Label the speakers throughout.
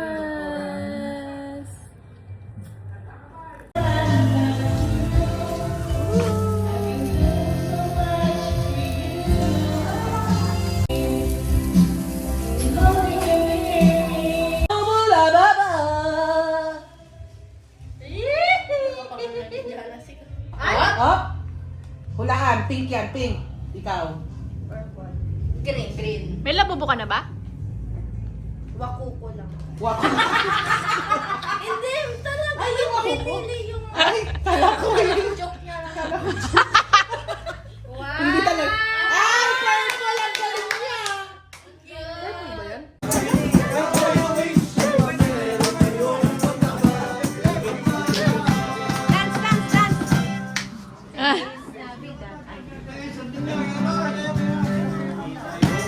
Speaker 1: Christmas!
Speaker 2: Up! Hulaan, pink yan, pink. Ikaw.
Speaker 3: Purple. Green.
Speaker 1: May labubo ka na ba?
Speaker 3: Wakuko lang.
Speaker 2: Wak.
Speaker 3: Hindi, talaga.
Speaker 2: Ay, yung wakuko?
Speaker 3: Pinili yung...
Speaker 2: Ay, kala ko yun.
Speaker 3: Joke niya lang. Wow!
Speaker 2: Hindi talaga. Ay, purple ang galing niya. Purple ba yan?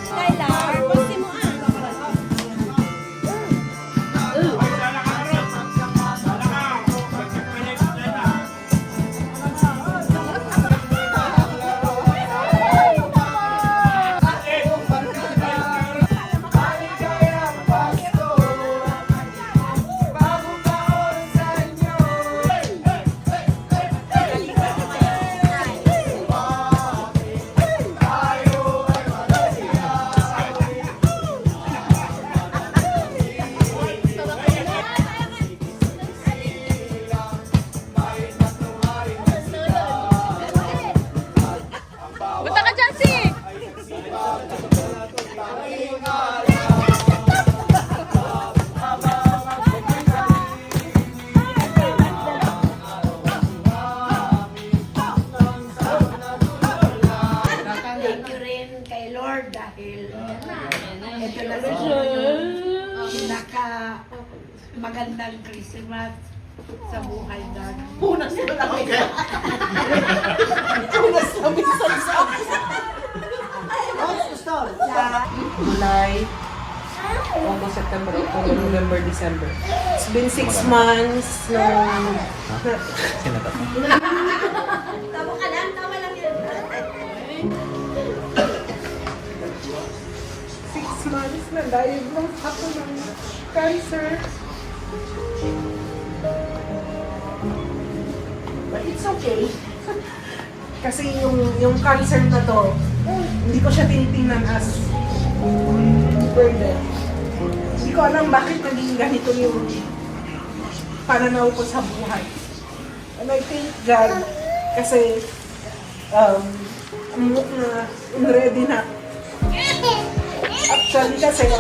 Speaker 3: Skylar, pusti mo
Speaker 1: Punta ka dyan, si!
Speaker 3: Thank you rin kay Lord dahil ito na rin yung naka magandang Christmas sa buhay namin.
Speaker 2: Punas na lang. Punas na minsan sa July, August, September, October, November, December. It's been 6 months nung...
Speaker 3: Tawa ka lang, tawa lang yun.
Speaker 2: 6 months na diagnose ako ng cancer. But it's okay. Kasi yung cancer na to, hindi ko siya tinitingnan as burden. Hindi ko alam bakit naging ganito yung pananaw ko sa buhay. And I thank God kasi ready na. Actually kasi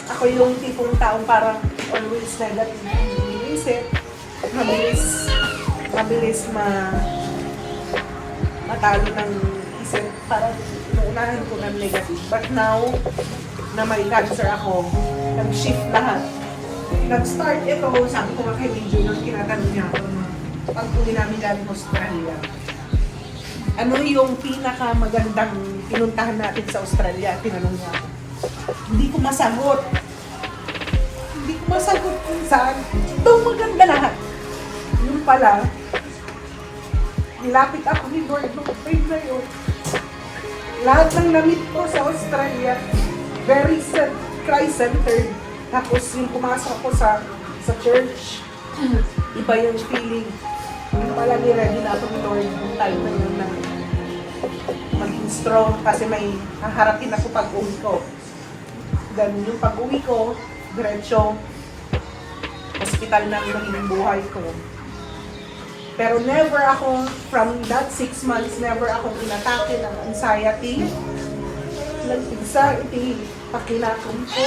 Speaker 2: ako yung tipong taong parang always negative ang iniisip. Mabilis matalo ng isip. Parang inuunahan ko ng negative. But now, na may cancer ako, nag-shift lahat. Nag-start ito, sabi ko nga kay Minjo, nang tinatanong niya ako pag uwi namin galing Australia. Ano yung pinakamagandang pinuntahan natin sa Australia? Tinanong niya ako. Hindi ko masagot. Hindi ko masagot kung saan. Ito maganda lahat. Yung pala, nilapit ako ni Lord nung time na yun. Lahat ng namit ko sa Australia, very Christ-centered. Tapos yung pumasok ako sa church, iba yung feeling. Yung pala ni-ready na ako ni Lord nung time na yun na maging strong kasi may haharapin ako pag-uwi ko. Then yung pag-uwi ko, diretso, hospital na yung magiging buhay ko. Pero never ako, from that 6 months, never akong inatake ng anxiety. Anxiety, pakinakam ko.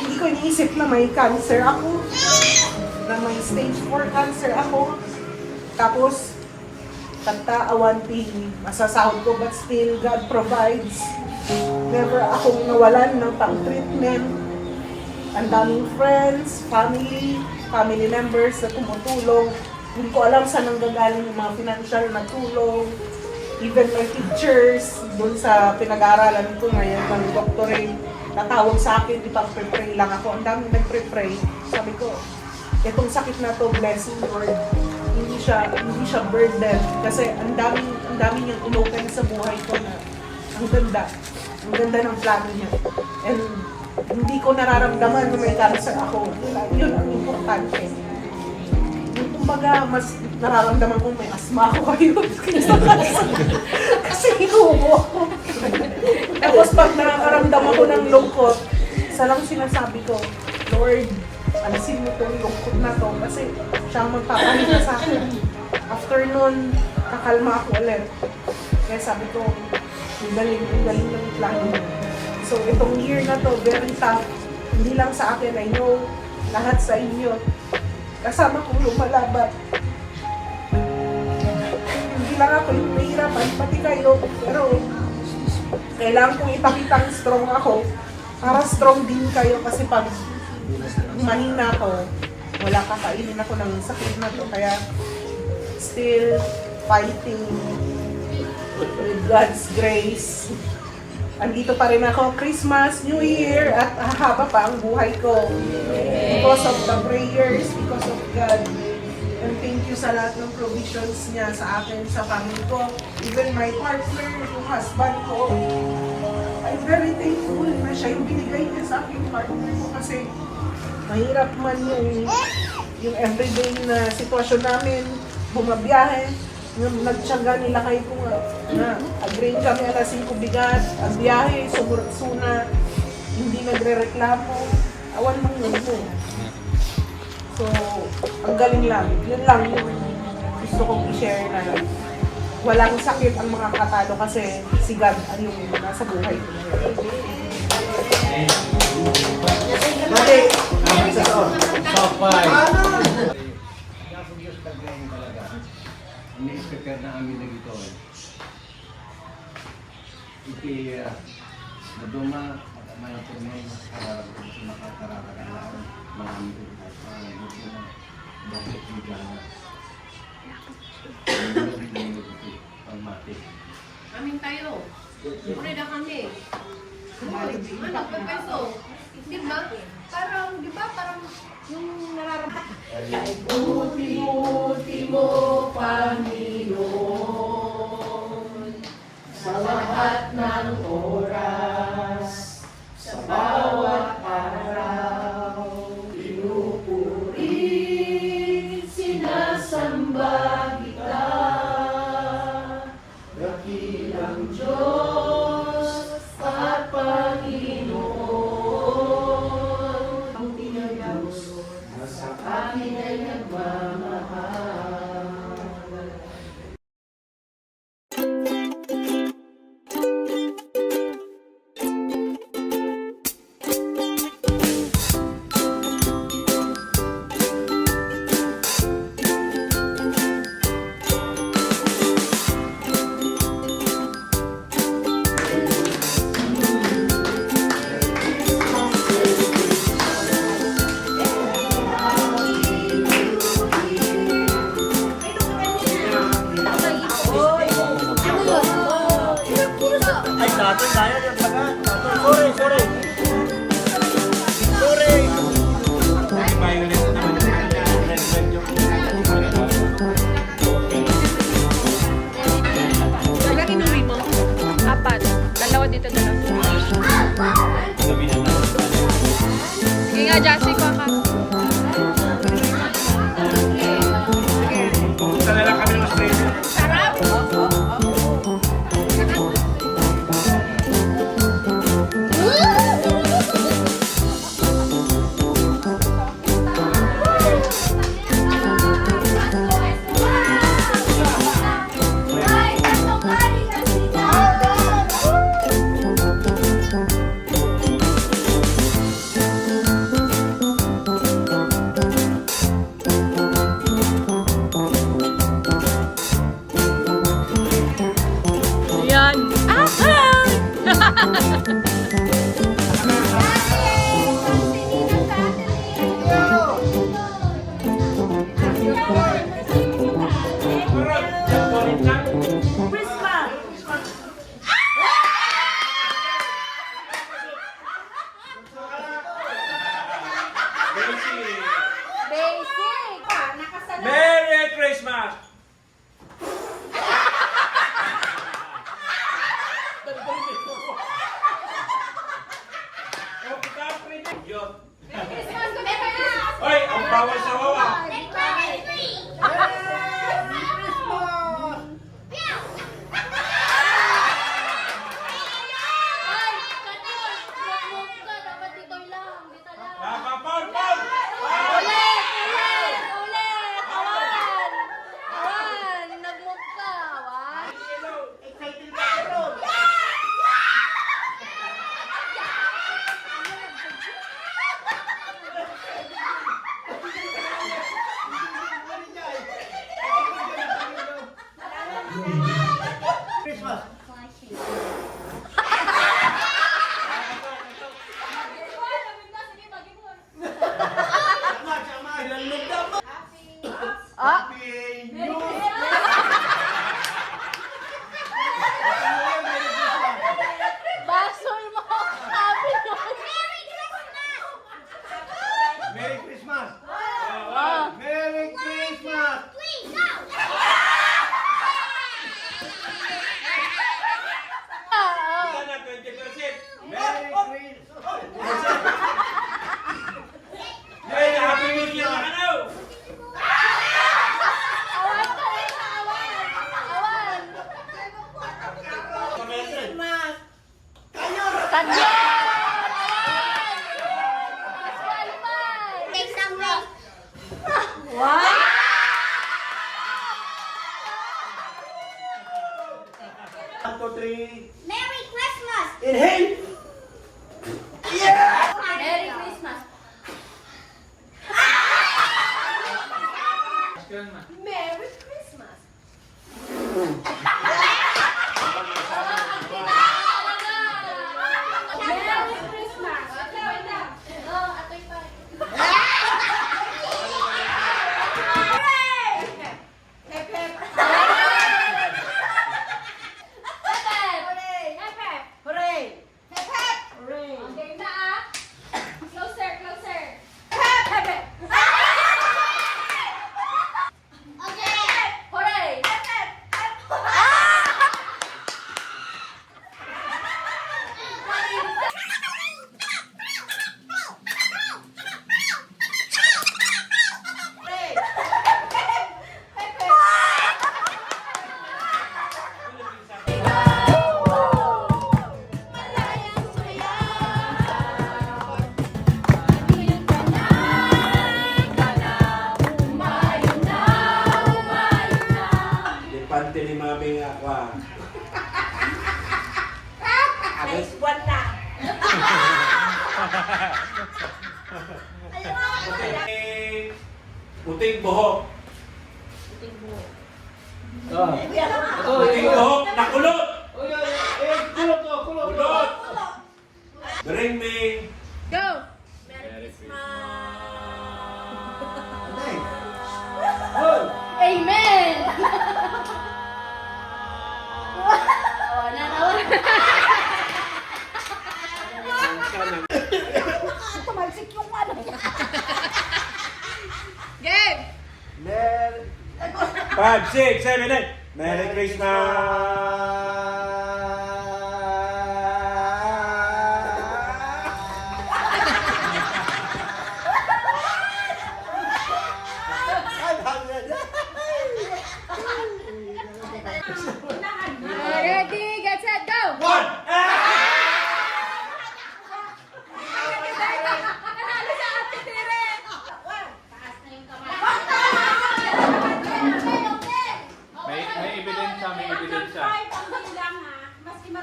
Speaker 2: Hindi ko iniisip na may cancer ako, na may stage 4 cancer ako. Tapos, kanta, awanti, masasahod ko, but still, God provides. Never akong nawalan ng pang-treatment. Ang daming friends, family members na tumutulong. Hindi ko alam saan nanggagaling yung mga financial na tulong. Even my teachers, dun sa pinag-aaralan ko ngayon ng doctorate, natawag sa akin, di pang pre-pray lang ako. Ang daming nag-pre-pray. Sabi ko, itong sakit na to, blessing Lord. Hindi siya burden. Kasi ang daming niyang inopen sa buhay ko na ang ganda ng plano niya. And hindi ko nararamdaman na may cancer ako. Yun ang importante. Yung kumbaga, mas nararamdaman kong may asma ako ngayon. Kasi hinubo ako. Tapos pag nakakaramdam ako ng lungkot, isa lang sinasabi ko, Lord, alisin mo itong lungkot na to kasi siya ang magpapahinga sa akin. After nun, kakalma ako ulit. Kaya sabi ko, ang galing ng plano mo. So itong year na to, very tough. Hindi lang sa akin, I know, lahat sa inyo. Kasama kong lumalaban. Hindi lang ako yung mahirapan, pati kayo. Pero kailangan kong ipakitang strong ako para strong din kayo kasi pag mahina ako, wala kakainin ako ng sakit na to. Kaya still fighting with God's grace. Andito pa rin ako, Christmas, New Year, at hahaba pa ang buhay ko. Because of the prayers, because of God. And thank you sa lahat ng provisions niya sa akin, sa family ko. Even my partner, yung husband ko. I'm very thankful na siya yung binigay niya sa aking partner ko kasi mahirap man yung everyday na sitwasyon namin, bumabiyahe. Nagtsaga nila kayo ko nga na agree kami alas 5 bigat, ang biyahe, sumurat-suna, hindi nagre-reklamo, awan mong yun mo. So, ang galing lang. Yun lang yung gusto kong i-share na walang sakit ang mga katalo kasi si God ang yung nasa buhay ko. Okay.
Speaker 4: Ini-prepare na amin na gito. Iti maduma may tunay makakararagaan mga amin na bakit bigla
Speaker 1: Amin tayo. Siyempre na kami. Ano po peso? Di ba? Parang, di ba? Parang yung nararamdaman.
Speaker 2: Buti mo, Panginoon, sa lahat ng oras, sa bawat araw, pinupuri, sinasamba kita, dakilang Diyos at Panginoon, ang tinagos na sa amin ay nagmamahal.
Speaker 1: Ilang inuwi mo? 4. Dalawa dito, dalawa. Sige nga, Jassy, ko ka. Sarap! Yan.
Speaker 5: Merry Christmas! Oh, kita Yun.
Speaker 1: Christmas ko na kaya!
Speaker 5: Hoy, ang bawal sa wawa.
Speaker 1: Ay! Kanil! Nagmove ka! Dapat ikaw lang! Kita lang!
Speaker 5: Papa, Paul, Paul! Paul!
Speaker 1: Ulit! Ulit! Ulit! Awan! Awan! Nag-move ka! Awan!
Speaker 2: Excited ka ron.
Speaker 4: Christmas. Sama, sama. Ilalog dapat.
Speaker 1: Ah!
Speaker 4: Happy New
Speaker 1: Basol mo! Happy
Speaker 4: Merry Christmas.
Speaker 1: Ah!
Speaker 4: Merry Christmas.
Speaker 1: Ah!
Speaker 5: Sana 20%.
Speaker 4: Merry Christmas.
Speaker 5: Hey, Happy New Year na ano?
Speaker 1: Awan ka rin! Awan! Awan! Kanyon! Awan! Disqualify! Wow!
Speaker 4: One, two, three.
Speaker 3: Merry Christmas!
Speaker 4: Inhale.
Speaker 1: Merry Christmas! Merry Christmas! Merry Christmas! Oh, atoy pa.
Speaker 2: Hooray!
Speaker 1: Okay na ah. Closer, closer. Hooray!
Speaker 5: Depante ni Mami nga ako ah.
Speaker 2: Alas buwan na.
Speaker 5: Eh, Puting buhok. Puting buhok na kulot.
Speaker 4: Kulot to, kulot.
Speaker 5: Kulot. Bring me.
Speaker 1: Go! Amen! Oh, nanawa.
Speaker 3: Tumalsik yung ano.
Speaker 1: Game!
Speaker 4: Merry
Speaker 5: 5, 6, 7, 8. Merry Christmas.
Speaker 1: Ready, get set, go!
Speaker 5: 1.
Speaker 1: Nanalo sa Ate Tere! Taas na yung kamay.
Speaker 6: May ebidensya, may ebidensya.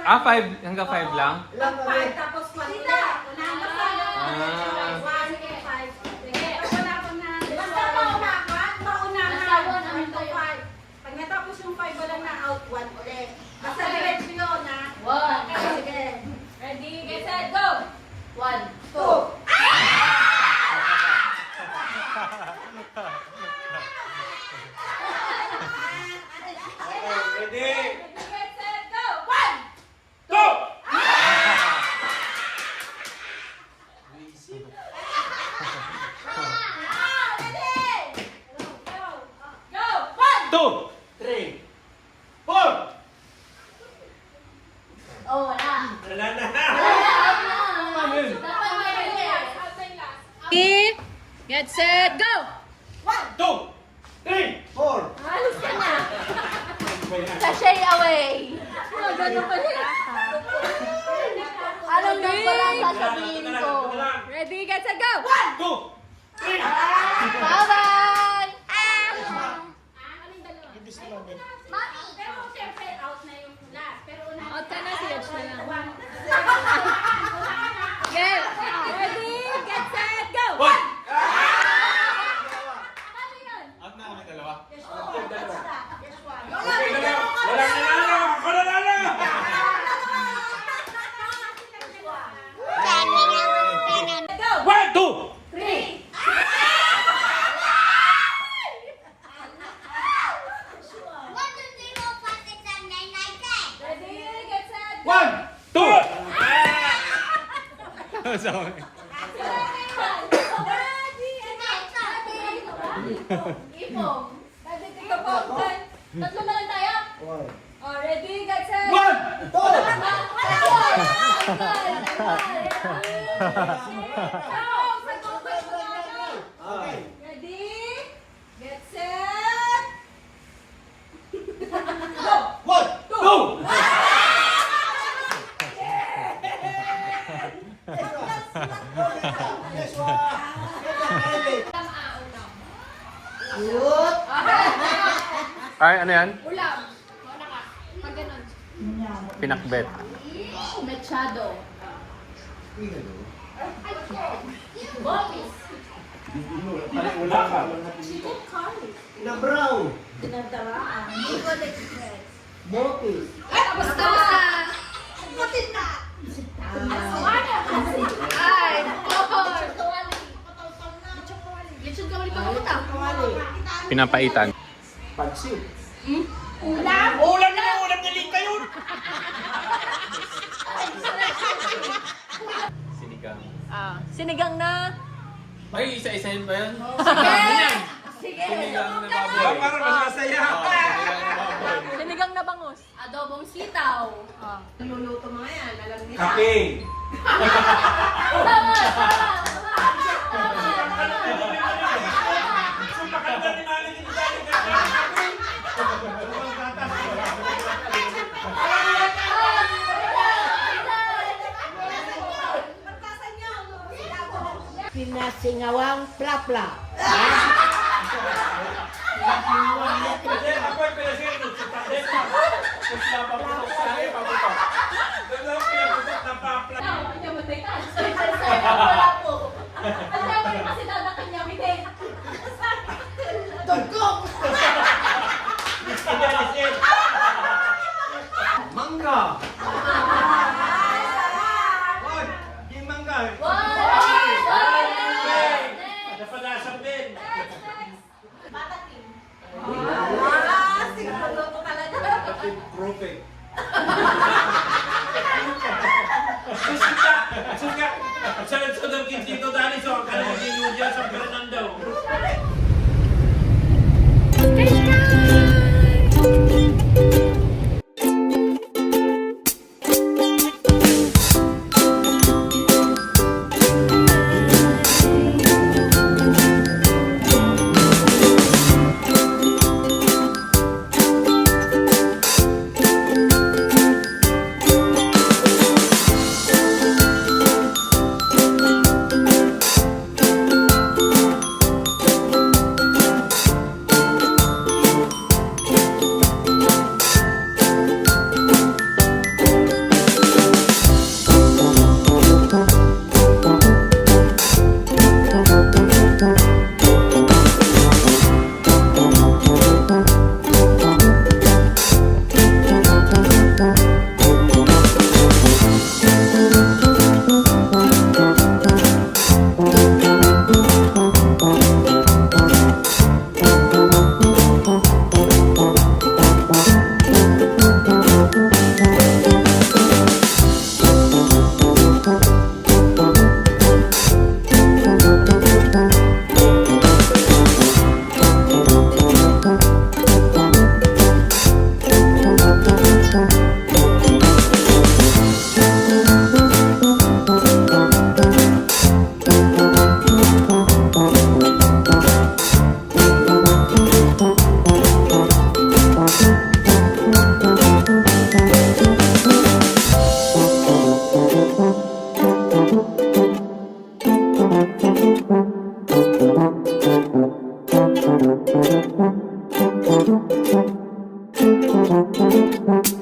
Speaker 3: Ah,
Speaker 6: 5, hanggang 5 lang?
Speaker 4: Ilan kami?
Speaker 3: tapos sila. Unahan mo tayo.
Speaker 6: Ah.
Speaker 3: Sige, 5. Sige, wala ko na. Basta paunahan, paunahan.
Speaker 1: Basta one ang
Speaker 3: Hanggang
Speaker 1: tayo.
Speaker 3: 5. Pag natapos yung 5, wala na out 1 ulit. Basta diretso yun, ha?
Speaker 1: One.
Speaker 3: Sige.
Speaker 1: Ready, get set, go! 1,
Speaker 3: 2.
Speaker 5: Ready.
Speaker 1: get set, go! 1!
Speaker 5: 2.
Speaker 1: Go! 1!
Speaker 5: 2, 3, 4.
Speaker 1: Oh, wala.
Speaker 5: Wala na.
Speaker 1: Wala na, out na. Dapat may release.
Speaker 3: Get set, go!
Speaker 5: 2, 3, 4.
Speaker 3: Alis ka na. Sashay away. Ganun pa rin. Alam na pala ang sasabihin ko. Ready, get set, go!
Speaker 5: 2, 3.
Speaker 3: Bye-bye!
Speaker 7: Mami, pero siyempre out na yung last. Pero una,
Speaker 3: Out ka na, si Edge na lang. Get! Ready, get set, go!
Speaker 5: 1.
Speaker 7: ano yun?
Speaker 6: Out na kami dalawa.
Speaker 5: Okay na lang. Walang nanalo. Ako nanalo.
Speaker 3: Go!
Speaker 5: 1, 2.
Speaker 3: 3! Ready, get set, go!
Speaker 5: 1, 2.
Speaker 6: Sorry.
Speaker 3: Ipong. Ready, take a pause. Tatlo na lang tayo. Oh, ready, get set.
Speaker 5: 1,
Speaker 3: 2! Ready, get set.
Speaker 5: 2.
Speaker 6: Ay, ano yan?
Speaker 3: Ulam. Mauna ka. Pag ganun.
Speaker 6: Pinakbet.
Speaker 3: Mechado. Bopis.
Speaker 5: Wala ka.
Speaker 3: Chicken curry.
Speaker 4: Inabraw.
Speaker 3: Eagle Express.
Speaker 4: Bopis.
Speaker 3: Tapos na! Putin na! Ay! Popcorn! Lechon kawali pa kamuta.
Speaker 6: Pinapaitan.
Speaker 4: Pansit.
Speaker 3: Ulam!
Speaker 5: Ulam na ulam na link kayo.
Speaker 6: Sinigang.
Speaker 3: Sinigang na.
Speaker 6: Ay, isa-isahin ba yun?
Speaker 3: Sige!
Speaker 6: Sinigang na baboy.
Speaker 5: Para mas masaya.
Speaker 6: Sinigang na baboy.
Speaker 3: Sinigang na bangus. Adobong sitaw.
Speaker 1: Niluluto mga yan, alam nila.
Speaker 5: Kape.
Speaker 3: Tama!
Speaker 5: Sumpakanda ni Mali ni Dali.
Speaker 8: Pinasingawang plapla.
Speaker 5: Ako ay pinasinod sa tadesa. Tapos napaputok sa akin, paputok. Doon lang pinaputok na papla.
Speaker 3: Hindi mo tayo. Wala po. Ang dami kasi dadakan niya, bitin.
Speaker 4: Mangga. Wag. Di mangga.
Speaker 5: Napadasang din.
Speaker 4: Propek.
Speaker 5: Suska! Suska! Sa ng Dito Dali, so ang kanang dinudya sa Fernando.
Speaker 2: Thank you.